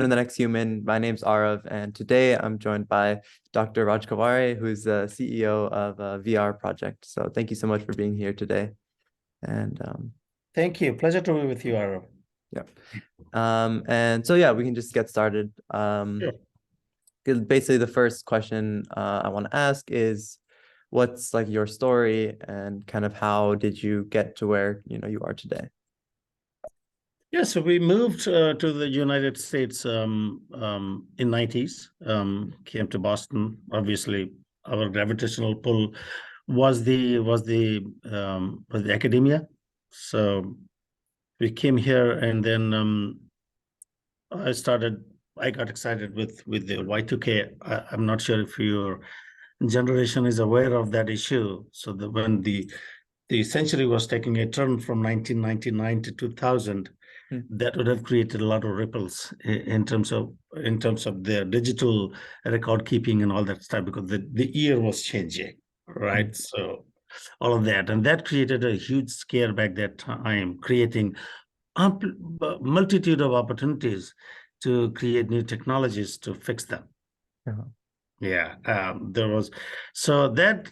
and the Next Human. My name's Arav, and today I'm joined by Dr. Raj Khaware, who's the CEO of Veear project. So thank you so much for being here today. And Thank you. Pleasure to be with you, Arav. yeah. And so yeah, we can just get started. Sure. 'Cause basically the first question I want to ask is, what's like your story and kind of how did you get to where you are today? Yeah, so we moved to the United States in 90s, came to Boston. Obviously, our gravitational pull was the academia. So we came here, and then I got excited with the Y2K. I'm not sure if your generation is aware of that issue. So when the century was taking a turn from 1999 to 2000, Hmm. that would have created a lot of ripples in terms of their digital record keeping and all that stuff, because the year was changing, Hmm. right? So all of that, and that created a huge scare back that time, creating multitude of opportunities to create new technologies to fix them. Uh-huh. Yeah, there was, so that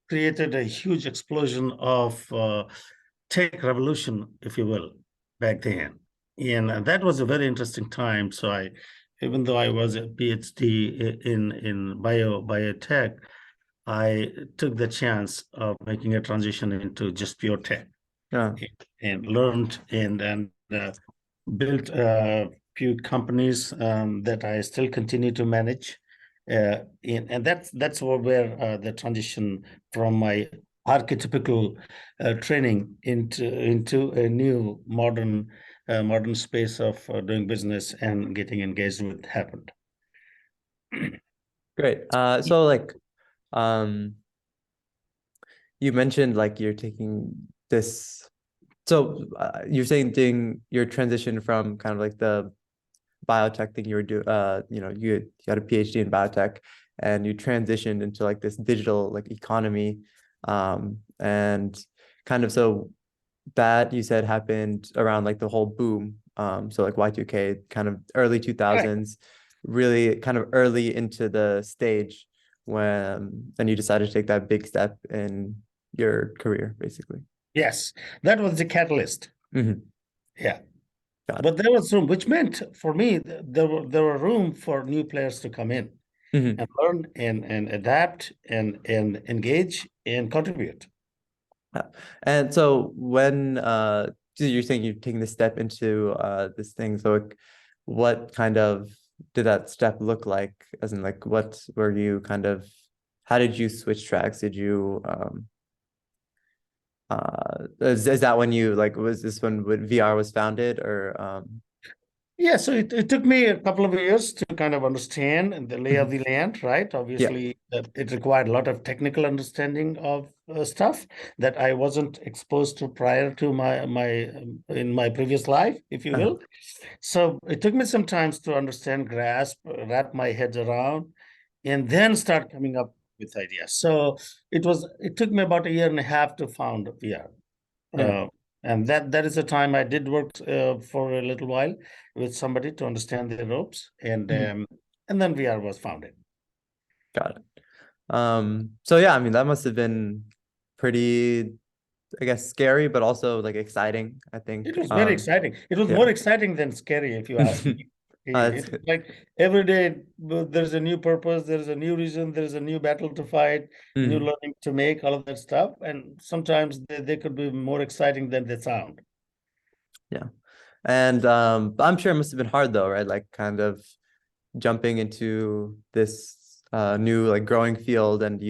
created a huge explosion of tech revolution, if you will, back then, and that was a very interesting time. So even though I was a PhD in biotech, I took the chance of making a transition into just pure tech, Yeah. and learned and built a few companies that I still continue to manage. And that's where the transition from my archetypical training into a new modern space of doing business and getting engaged with happened. Great. So like um you mentioned like you're taking this. So you're saying doing your transition from kind of like the biotech thing you were doing, you had a PhD in biotech and you transitioned into like this digital like economy. And kind of so that you said happened around like the whole boom. So like Y2K, kind of early Correct. 2000s, really kind of early into the stage when then you decided to take that big step in your career, basically. Yes, that was the catalyst. Hmm. Yeah. Got But there was room, which meant for me there were room for new players to come in it. Hmm. and learn and adapt and engage and contribute. Yeah. And so when so you're saying you're taking this step into this thing, so like, what kind of did that step look like? As in like what were you kind of, how did you switch tracks? Did you is that when you like, was this when VR was founded, or Yeah, so it took me a couple of years to kind of understand the lay of Mhm. the land, right? Yeah. Obviously, it required a lot of technical understanding of stuff that I wasn't exposed to prior to my in my previous life, if you Uh-huh. will. So it took me some time to understand, grasp, wrap my head around, and then start coming up with ideas. So it took me about a year and a half to found VR. Mm. Uh, and that is the time I did work for a little while with somebody to understand the ropes, Mhm. and then VR was founded. Got it. So yeah, I mean that must have been pretty, I guess, scary, but also like exciting, I It think. was very exciting. It was Yeah. more exciting than scary, if you ask me. That's It was good. like every day there's a new purpose, there's a new reason, there's a new battle to fight, new Mm. learning to make, all of that stuff. And sometimes they could be more exciting than they sound. Yeah. And I'm sure it must have been hard though, right? Like kind of jumping into this new like growing field, and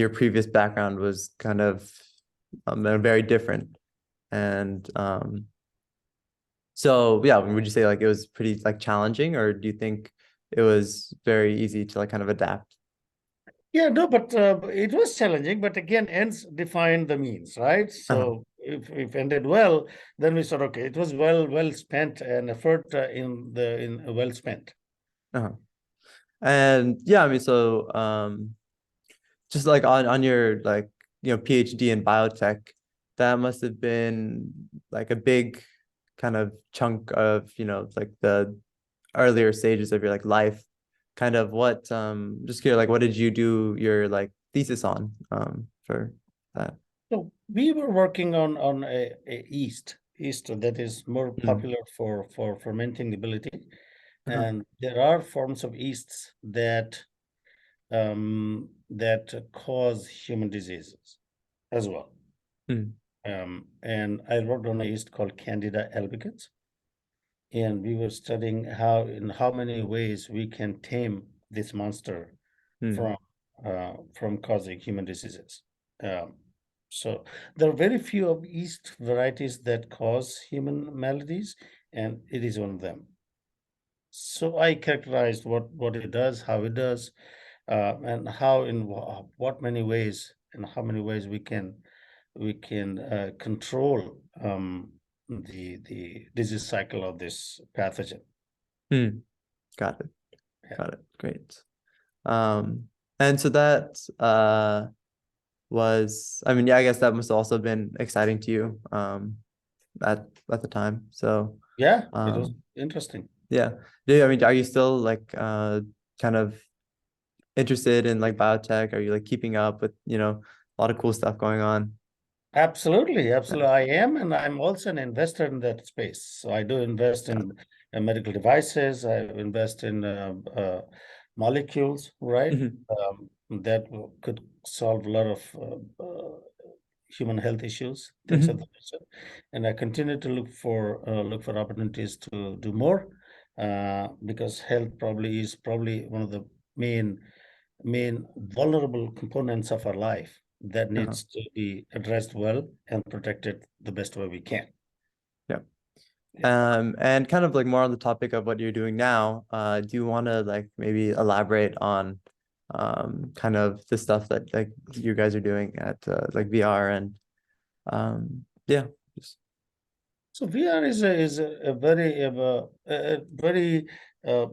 your previous background was kind of very different. And so yeah, would you say like it was pretty like challenging, or do you think it was very easy to like kind of adapt? Yeah, no, but it was challenging. But again, ends define the means, right? Uh-huh. So if ended well, then we said, okay, it was well spent and effort in well spent. Uh-huh. And yeah, I mean, so just like on your like PhD in biotech, that must have been like a big kind of chunk of, like the earlier stages of your like life, kind of what just curious, like what did you do your like thesis on for that? So we were working on a yeast that is more Mm. popular for fermenting ability, Uh-huh. and there are forms of yeasts that cause human diseases as well. Mm. And I worked on a yeast called Candida albicans, and we were studying how many ways we can tame this monster Mm. from causing human diseases. Um, so there are very few of yeast varieties that cause human maladies, and it is one of them. So I characterized what it does, how it does, and how in what many ways and how many ways we can control the disease cycle of this pathogen. Mm. Got it. Yeah. Got it. Great. And so that was, I mean, yeah, I guess that must have also been exciting to you at the time. So Yeah, it was um interesting. yeah. Yeah, I mean, are you still like kind of interested in like biotech? Are you like keeping up with, a lot of cool stuff going on? Absolutely, Yeah. absolutely. I am, and I'm also an investor in that space. So I do invest Yeah. in medical devices. I invest in molecules, right? Mhm. That could solve a lot of human health issues, things of Mhm. that nature. And I continue to look for opportunities to do more, because health probably is one of the main vulnerable components of our life that Uh-huh. needs to be addressed well and protected the best way we can. Yeah. Yeah, And kind of like more on the topic of what you're doing now, do you want to like maybe elaborate on kind of the stuff that like you guys are doing at like VR and yeah, just so VR is a very uh,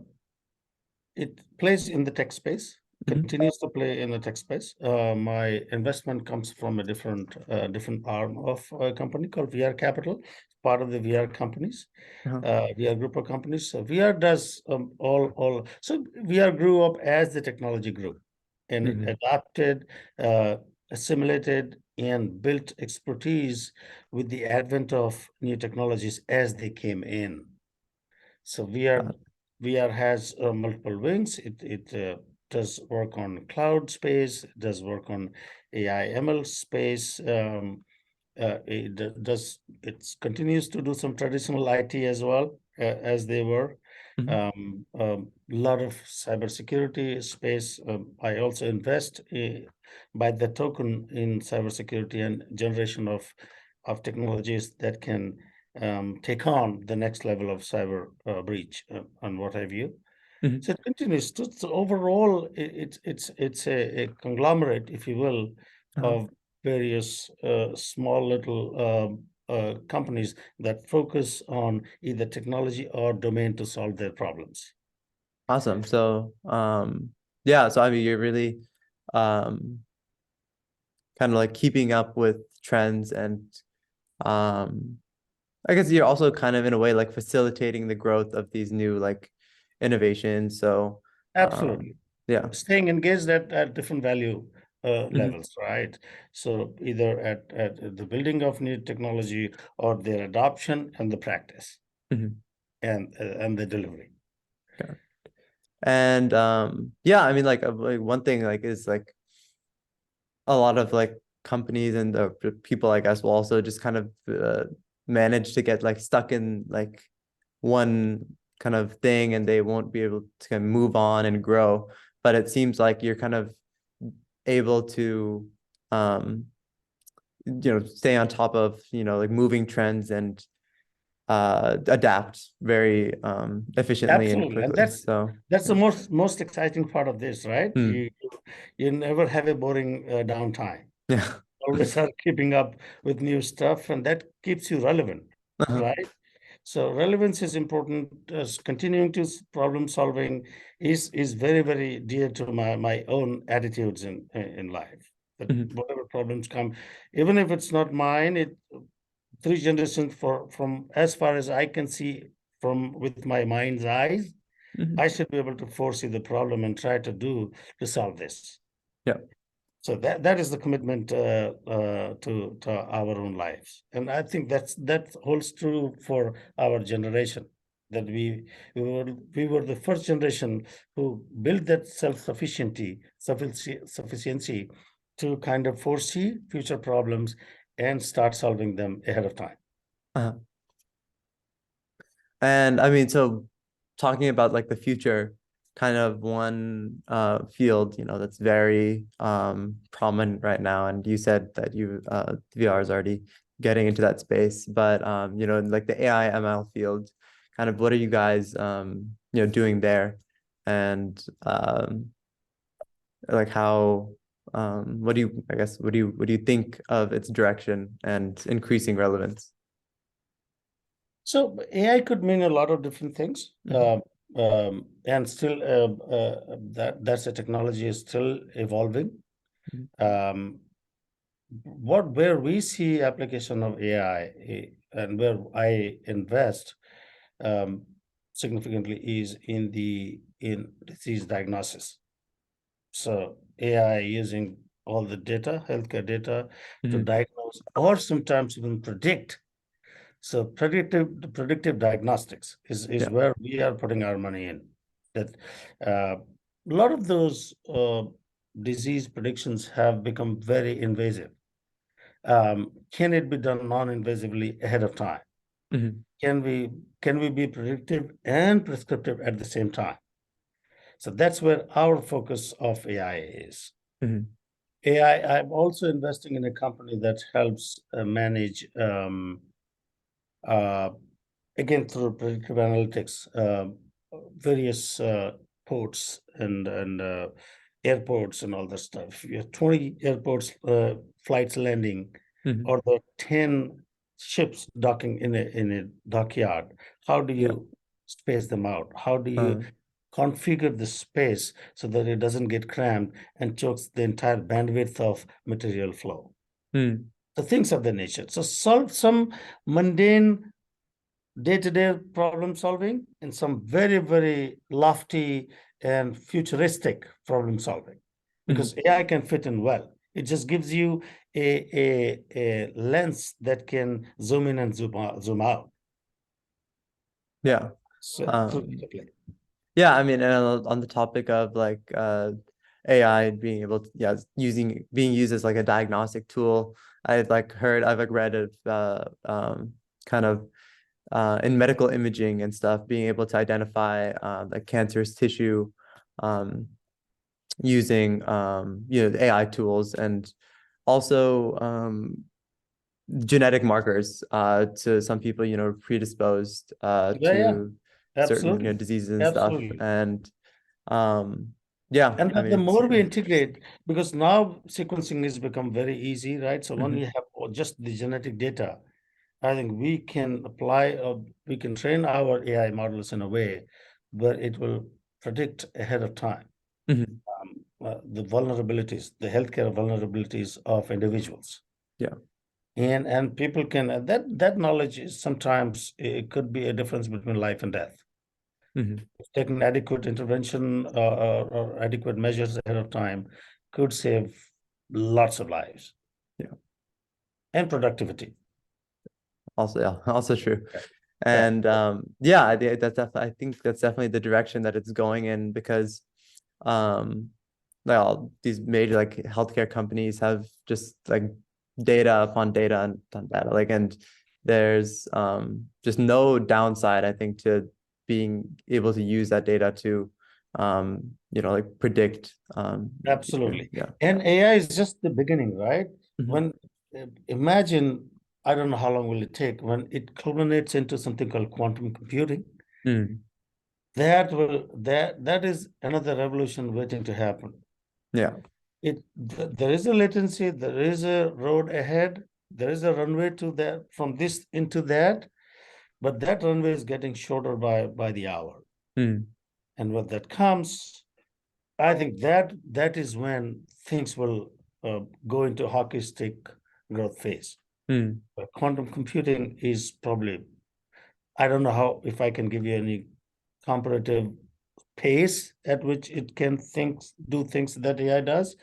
it plays in the tech space, mhm, continues to play in the tech space. My investment comes from a different arm of a company called VR Capital, part of the VR companies, uh-huh, VR group of companies. So VR does all. So VR grew up as the technology grew, and it mhm, adapted, assimilated, and built expertise with the advent of new technologies as they came in. So got it. VR has multiple wings. It does work on cloud space, it does work on AI ML space. It continues to do some traditional IT as well, as they were. Mhm, Lot of cybersecurity space. I also invest by the token in cybersecurity and generation of technologies that can take on the next level of cyber breach and what have you. mhm, So it continues. So overall, it's a conglomerate, if you will, uh-huh. of various small little companies that focus on either technology or domain to solve their problems. Awesome. So yeah, so I mean you're really um kind of like keeping up with trends and um I guess you're also kind of in a way like facilitating the growth of these new like innovations. So Absolutely. yeah. Staying engaged at different value Mhm, levels, right? So either at the building of new technology or their adoption and the practice mhm. and the delivery. Okay. And yeah, I mean like one thing like is like a lot of like companies and the people I guess will also just kind of manage to get like stuck in like one kind of thing and they won't be able to kind of move on and grow. But it seems like you're kind of able to um stay on top of like moving trends and adapt very efficiently and Absolutely. And quickly. So that's the yeah. most exciting part of this, right? Hmm. You never have a boring downtime. Yeah. Always are keeping up with new stuff, and that keeps you relevant, Uh-huh. right? So relevance is important. Continuing to problem solving is very dear to my own attitudes in life. That Mhm. whatever problems come, even if it's not mine, three generations from as far as I can see from with my mind's eyes, Mhm. I should be able to foresee the problem and try to solve this. Yeah. So that is the commitment to our own lives, and I think that holds true for our generation. That we were the first generation who built that sufficiency to kind of foresee future problems and start solving them ahead of time. Uh-huh. And I mean, so talking about like the future, kind of one field, that's very prominent right now. And you said that VR is already getting into that space, but like the AI ML field, kind of what are you guys doing there? And like how what do you I guess what do you think of its direction and increasing relevance? So AI could mean a lot of different things, Mhm. and still that's a technology is still evolving. Mhm. Um, where we see application of AI and where I invest um, significantly is in disease diagnosis. So AI using all the data, healthcare data, to Mhm. diagnose or sometimes even predict. So predictive diagnostics is Yeah. where we are putting our money in. That a lot of those disease predictions have become very invasive. Can it be done non-invasively ahead of time? Mhm. Can we can we be predictive and prescriptive at the same time? So that's where our focus of AI is. Mhm. AI, I'm also investing in a company that helps manage uh, again through predictive analytics, various ports and airports and all that stuff. You have 20 airports, flights landing, Mhm. or the 10 ships docking in a dockyard. How do Yeah. you space them out? How do you Uh, configure the space so that it doesn't get cramped and chokes the entire bandwidth of material flow? mm, The things of the nature. So solve some mundane day-to-day problem solving and some very, very lofty and futuristic problem solving. Because mhm. AI can fit in well. It just gives you a lens that can zoom in and zoom out. Yeah. So through Um, the play. yeah, I mean, and on the topic of like AI being able to, yeah, being used as like a diagnostic tool, I've like read of kind of in medical imaging and stuff, being able to identify like cancerous tissue um using the AI tools, and also genetic markers to some people, predisposed Yeah, yeah, to certain, absolutely. diseases and stuff. Absolutely. And um, yeah, And I the mean, more we integrate, because now sequencing has become very easy, right? So when mhm, you have just the genetic data, I think we can we can train our AI models in a way where it will predict ahead of time mhm, the vulnerabilities, the healthcare vulnerabilities of individuals. yeah, And people can, that knowledge is sometimes, it could be a difference between life and death. mhm, If taken adequate intervention or adequate measures ahead of time could save lots of lives yeah. and productivity. Also, yeah, also true. Yeah. Yeah. And yeah, I think that's definitely the direction that it's going in, because um like all these major like healthcare companies have just like data upon data and upon data, like, and there's just no downside, I think, to being able to use that data to like predict Absolutely. yeah. And AI is just the beginning, right? Mhm. When imagine, I don't know how long will it take when it culminates into something called quantum computing. Mm. That is another revolution waiting to happen. Yeah. There is a latency, there is a road ahead, there is a runway to that from this into that, but that runway is getting shorter by the hour. Mm. And when that comes, I think that is when things will go into hockey stick growth phase. Mm. But quantum computing is probably, I don't know how, if I can give you any comparative pace at which it can do things that AI does,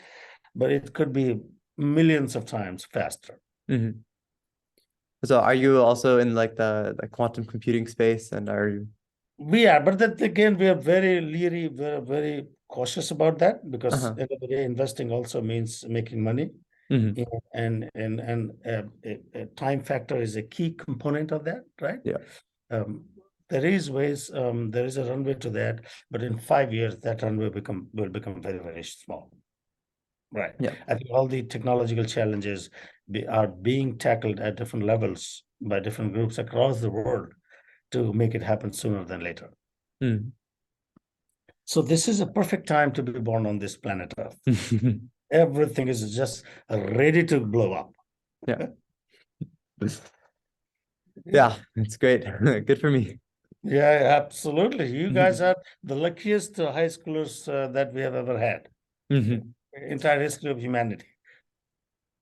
but it could be millions of times faster. Hmm. So are you also in like the quantum computing space, and are you? We are, but that again, we are very leery, very, very cautious about that because Uh-huh. end of the day, investing also means making money. Hmm. Yeah, and a time factor is a key component of that, right? Yeah. Um, there is ways, there is a runway to that, but in 5 years, that runway will become very, very small. Right. Yeah. I think all the technological challenges are being tackled at different levels by different groups across the world to make it happen sooner than later. Mm. So this is a perfect time to be born on this planet Earth. Everything is just ready to blow up. Yeah. Yeah, it's great. Good for me. Yeah, absolutely. You guys are the luckiest high schoolers that we have ever had. Hmm. Entire history of humanity.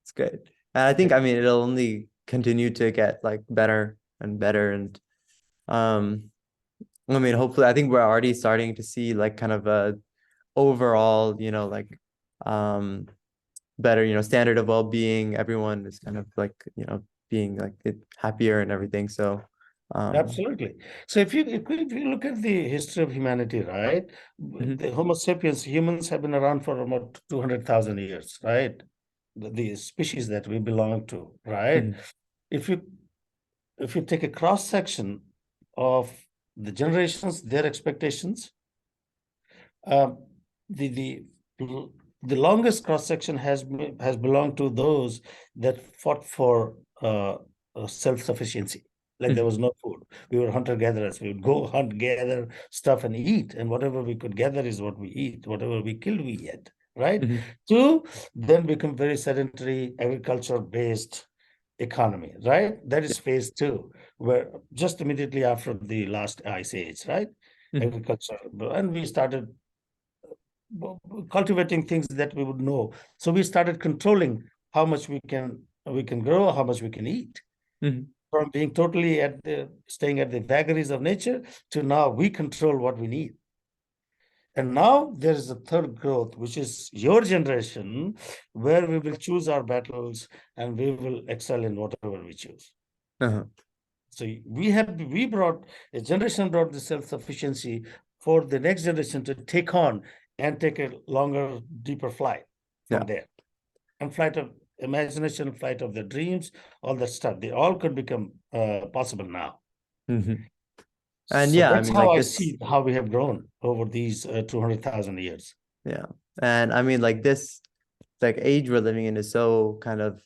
It's great. And I think, I mean, it'll only continue to get like better and better. And um, I mean, hopefully, I think we're already starting to see like kind of a overall, like um better, standard of well-being. Everyone is kind of like, being like happier and everything. So Absolutely. So if you look at the history of humanity, right? mhm, The Homo sapiens, humans have been around for about 200,000 years, right? The species that we belong to, right? mhm, If you if you take a cross section of the generations, their expectations, um, the the the longest cross section has belonged to those that fought for self sufficiency. Like there mhm, was no food. We were hunter gatherers. We would go hunt, gather stuff, and eat. And whatever we could gather is what we eat. Whatever we killed, we ate. Right. mhm, Two, then become very sedentary, agriculture based economy. Right. That yeah, is phase two, where just immediately after the last ice age. Right. mhm, Agriculture, and we started cultivating things that we would know. So we started controlling how much we can grow, how much we can eat. mhm, From being totally at the staying at the vagaries of nature to now we control what we need. And now there is a third growth, which is your generation, where we will choose our battles and we will excel in whatever we choose. uh-huh, So we brought a generation brought the self-sufficiency for the next generation to take on and take a longer, deeper flight from yeah, there. And flight of imagination, flight of the dreams, all that stuff. They all could become possible now. mhm. And So yeah, I that's mean, how like I this, see how we have grown over these 200,000 years. yeah, and I mean, like this, like age we're living in is so kind of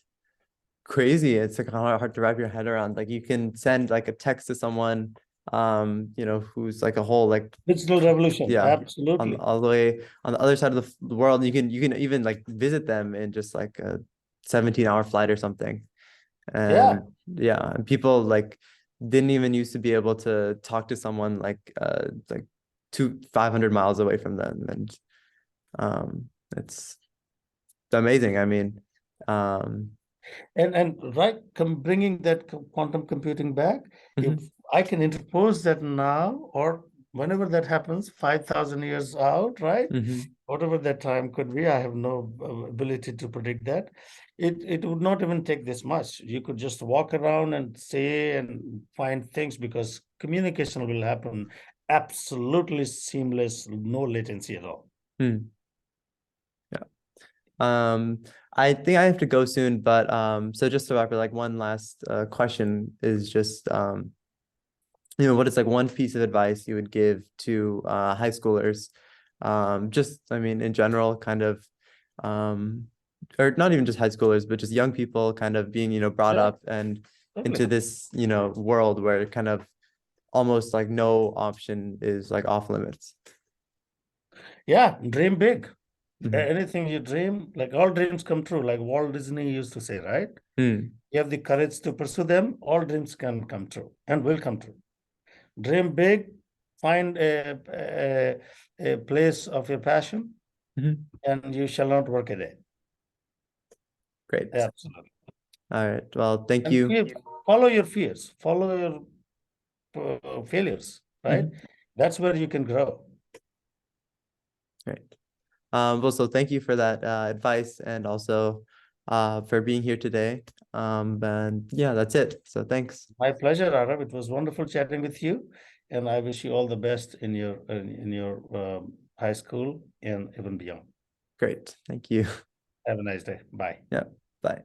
crazy. It's like hard to wrap your head around. Like you can send like a text to someone, who's like a whole like Digital revolution, yeah, on absolutely. all the way on the other side of the world. You can even like visit them in just like a 17-hour flight or something. Yeah. And yeah, and people like didn't even used to be able to talk to someone like 500 miles away from them. And it's amazing. I mean, um, And right, bringing that quantum computing back, if mhm, I can interpose that now or whenever that happens, 5,000 years out, right? mhm, Whatever that time could be, I have no ability to predict that. It would not even take this much. You could just walk around and say and find things because communication will happen absolutely seamless, no latency at all. mm, yeah. I think I have to go soon, but so just to wrap it, like one last question is just what is like one piece of advice you would give to high schoolers, just I mean in general, kind of, um, or not even just high schoolers, but just young people kind of being brought Yeah, up and totally. into this world where kind of almost like no option is like off limits. Yeah, dream big. Hmm. Anything you dream, like all dreams come true, like Walt Disney used to say, right? Mm. You have the courage to pursue them, all dreams can come true and will come true. Dream big, find a place of your passion, Hmm. and you shall not work a day. Great. Absolutely. All right. Well, thank And you. follow your fears, follow your failures, right? Mhm. That's where you can grow. Great. Well, so thank you for that advice and also for being here today. And yeah, that's it. So thanks. My pleasure, Arab. It was wonderful chatting with you, and I wish you all the best in your high school and even beyond. Great. Thank you. Have a nice day. Bye. Yeah. Bye.